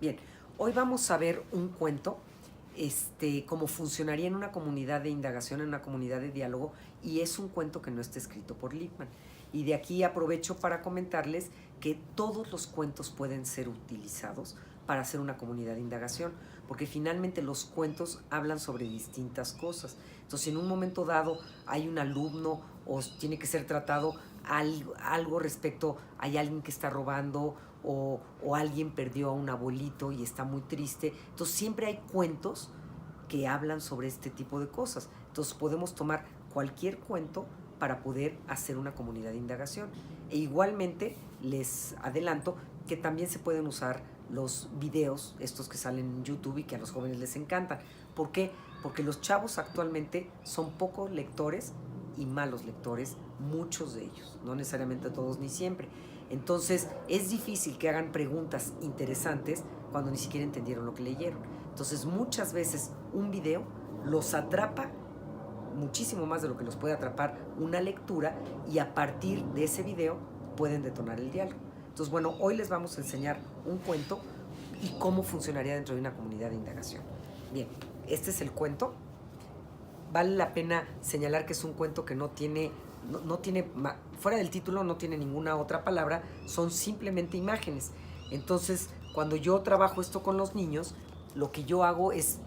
Bien, hoy vamos a ver un cuento, cómo funcionaría en una comunidad de indagación, en una comunidad de diálogo, y es un cuento que no está escrito por Lippmann. Y de aquí aprovecho para comentarles que todos los cuentos pueden ser utilizados para hacer una comunidad de indagación, porque finalmente los cuentos hablan sobre distintas cosas. Entonces, si en un momento dado hay un alumno o tiene que ser tratado algo respecto, hay alguien que está robando o alguien perdió a un abuelito y está muy triste. Entonces siempre hay cuentos que hablan sobre este tipo de cosas. Entonces podemos tomar cualquier cuento para poder hacer una comunidad de indagación. E igualmente les adelanto que también se pueden usar los videos, estos que salen en YouTube y que a los jóvenes les encantan. ¿Por qué? Porque los chavos actualmente son poco lectores y malos lectores, muchos de ellos, no necesariamente todos ni siempre. Entonces es difícil que hagan preguntas interesantes cuando ni siquiera entendieron lo que leyeron. Entonces muchas veces un video los atrapa muchísimo más de lo que los puede atrapar una lectura, y a partir de ese video pueden detonar el diálogo. Entonces, bueno, hoy les vamos a enseñar un cuento y cómo funcionaría dentro de una comunidad de indagación. Bien, este es el cuento. Vale la pena señalar que es un cuento que no tiene, fuera del título no tiene ninguna otra palabra, son simplemente imágenes. Entonces, cuando yo trabajo esto con los niños, lo que yo hago es,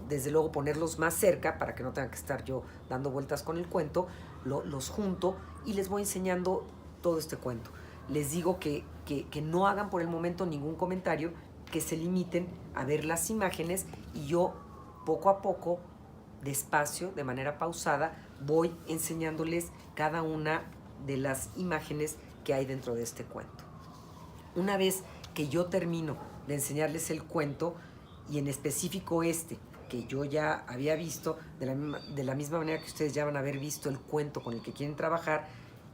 desde luego, ponerlos más cerca para que no tengan que estar yo dando vueltas con el cuento, los junto y les voy enseñando todo este cuento. Les digo que no hagan por el momento ningún comentario, que se limiten a ver las imágenes, y yo poco a poco, despacio, de manera pausada, voy enseñándoles cada una de las imágenes que hay dentro de este cuento. Una vez que yo termino de enseñarles el cuento, y en específico que yo ya había visto, de la misma manera que ustedes ya van a haber visto el cuento con el que quieren trabajar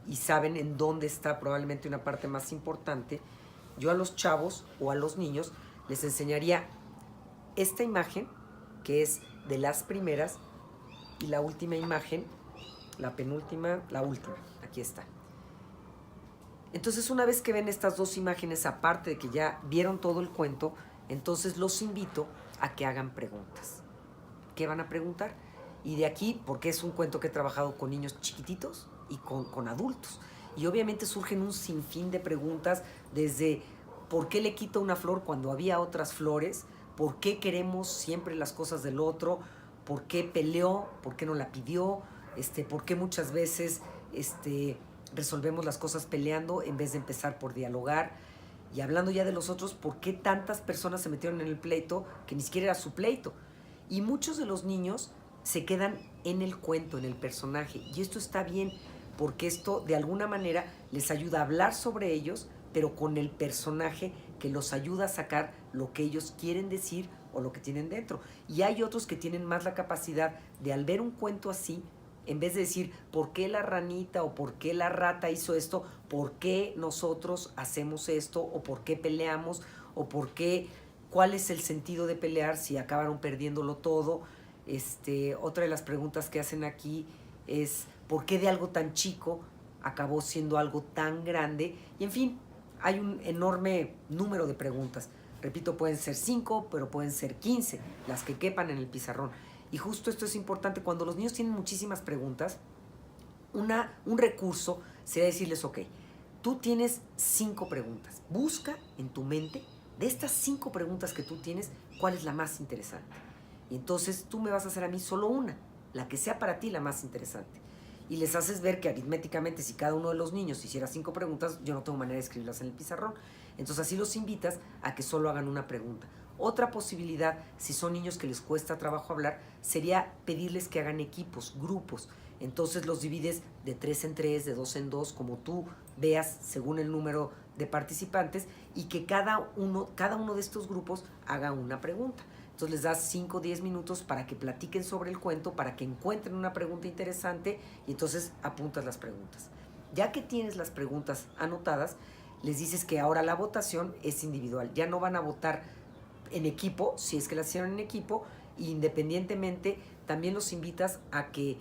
y saben en dónde está probablemente una parte más importante, yo a los chavos o a los niños les enseñaría esta imagen, que es de las primeras, y la última imagen, la penúltima, la última, aquí está. Entonces, una vez que ven estas dos imágenes, aparte de que ya vieron todo el cuento, entonces los invito a que hagan preguntas. ¿Qué van a preguntar? Y de aquí, porque es un cuento que he trabajado con niños chiquititos y con adultos. Y obviamente surgen un sinfín de preguntas, desde ¿por qué le quito una flor cuando había otras flores? ¿Por qué queremos siempre las cosas del otro? ¿Por qué peleó? ¿Por qué no la pidió? ¿Por qué muchas veces resolvemos las cosas peleando en vez de empezar por dialogar? Y hablando ya de los otros, ¿por qué tantas personas se metieron en el pleito que ni siquiera era su pleito? Y muchos de los niños se quedan en el cuento, en el personaje. Y esto está bien, porque esto de alguna manera les ayuda a hablar sobre ellos, pero con el personaje que los ayuda a sacar lo que ellos quieren decir o lo que tienen dentro. Y hay otros que tienen más la capacidad de, al ver un cuento así, en vez de decir por qué la ranita o por qué la rata hizo esto, por qué nosotros hacemos esto, o por qué peleamos, o por qué, cuál es el sentido de pelear si acabaron perdiéndolo todo. Otra de las preguntas que hacen aquí es por qué de algo tan chico acabó siendo algo tan grande. Y en fin, hay un enorme número de preguntas. Repito, pueden ser 5, pero pueden ser 15, las que quepan en el pizarrón. Y justo esto es importante. Cuando los niños tienen muchísimas preguntas, un recurso sería decirles, ok, tú tienes 5 preguntas. Busca en tu mente, de estas 5 preguntas que tú tienes, cuál es la más interesante. Y entonces tú me vas a hacer a mí solo una, la que sea para ti la más interesante. Y les haces ver que aritméticamente, si cada uno de los niños hiciera 5 preguntas, yo no tengo manera de escribirlas en el pizarrón. Entonces así los invitas a que solo hagan una pregunta. Otra posibilidad, si son niños que les cuesta trabajo hablar, sería pedirles que hagan equipos, grupos. Entonces los divides de 3 en 3, de 2 en 2, como tú veas según el número de participantes, y que cada uno de estos grupos haga una pregunta. Entonces les das 5 o 10 minutos para que platiquen sobre el cuento, para que encuentren una pregunta interesante, y entonces apuntas las preguntas. Ya que tienes las preguntas anotadas, les dices que ahora la votación es individual. Ya no van a votar en equipo, si es que las hicieron en equipo, e independientemente también los invitas a que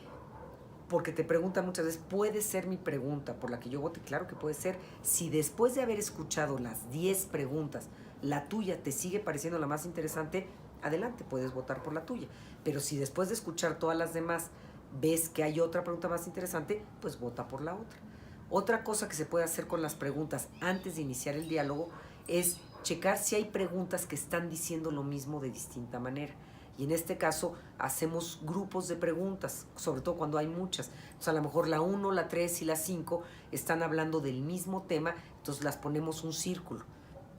porque te preguntan muchas veces, ¿puede ser mi pregunta por la que yo vote? Claro que puede ser. Si después de haber escuchado las 10 preguntas, la tuya te sigue pareciendo la más interesante, adelante, puedes votar por la tuya. Pero si después de escuchar todas las demás ves que hay otra pregunta más interesante, pues vota por la otra. Otra cosa que se puede hacer con las preguntas antes de iniciar el diálogo es checar si hay preguntas que están diciendo lo mismo de distinta manera. Y en este caso hacemos grupos de preguntas, sobre todo cuando hay muchas. Entonces a lo mejor la 1, la 3 y la 5 están hablando del mismo tema, entonces las ponemos un círculo.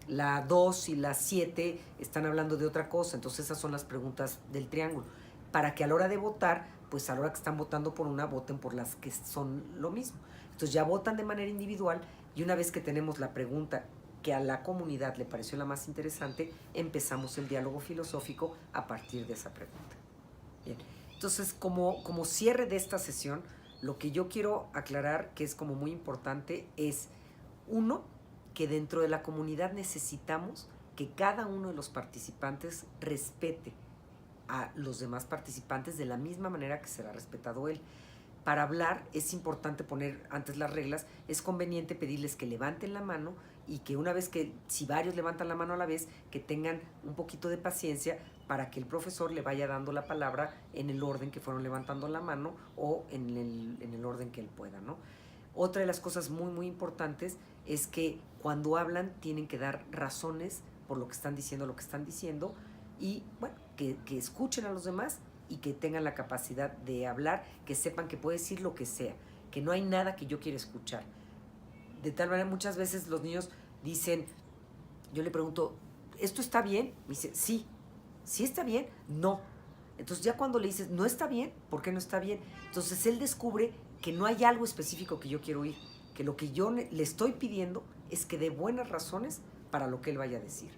La 2 y la 7 están hablando de otra cosa, entonces esas son las preguntas del triángulo. Para que a la hora de votar, pues a la hora que están votando por una, voten por las que son lo mismo. Entonces ya votan de manera individual y una vez que tenemos la pregunta que a la comunidad le pareció la más interesante, empezamos el diálogo filosófico a partir de esa pregunta. Bien. Entonces, como cierre de esta sesión, lo que yo quiero aclarar, que es como muy importante, es, uno, que dentro de la comunidad necesitamos que cada uno de los participantes respete a los demás participantes de la misma manera que será respetado él. Para hablar es importante poner antes las reglas, es conveniente pedirles que levanten la mano y que una vez que, si varios levantan la mano a la vez, que tengan un poquito de paciencia para que el profesor le vaya dando la palabra en el orden que fueron levantando la mano o en el orden que él pueda, ¿no? Otra de las cosas muy, muy importantes es que cuando hablan tienen que dar razones por lo que están diciendo y, bueno, que escuchen a los demás y que tengan la capacidad de hablar, que sepan que puede decir lo que sea, que no hay nada que yo quiera escuchar. De tal manera, muchas veces los niños dicen, yo le pregunto, ¿esto está bien? Me dice, sí. ¿Sí está bien? No. Entonces ya cuando le dices, no está bien, ¿por qué no está bien? Entonces él descubre que no hay algo específico que yo quiero oír, que lo que yo le estoy pidiendo es que dé buenas razones para lo que él vaya a decir.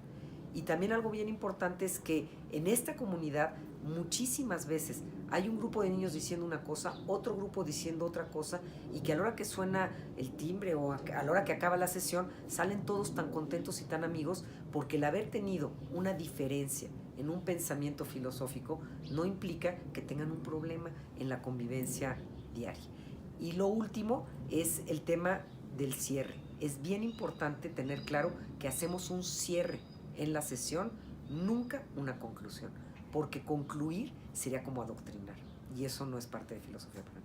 Y también algo bien importante es que en esta comunidad muchísimas veces hay un grupo de niños diciendo una cosa, otro grupo diciendo otra cosa, y que a la hora que suena el timbre o a la hora que acaba la sesión salen todos tan contentos y tan amigos, porque el haber tenido una diferencia en un pensamiento filosófico no implica que tengan un problema en la convivencia diaria. Y lo último es el tema del cierre. Es bien importante tener claro que hacemos un cierre en la sesión, nunca una conclusión, porque concluir sería como adoctrinar, y eso no es parte de filosofía para mí.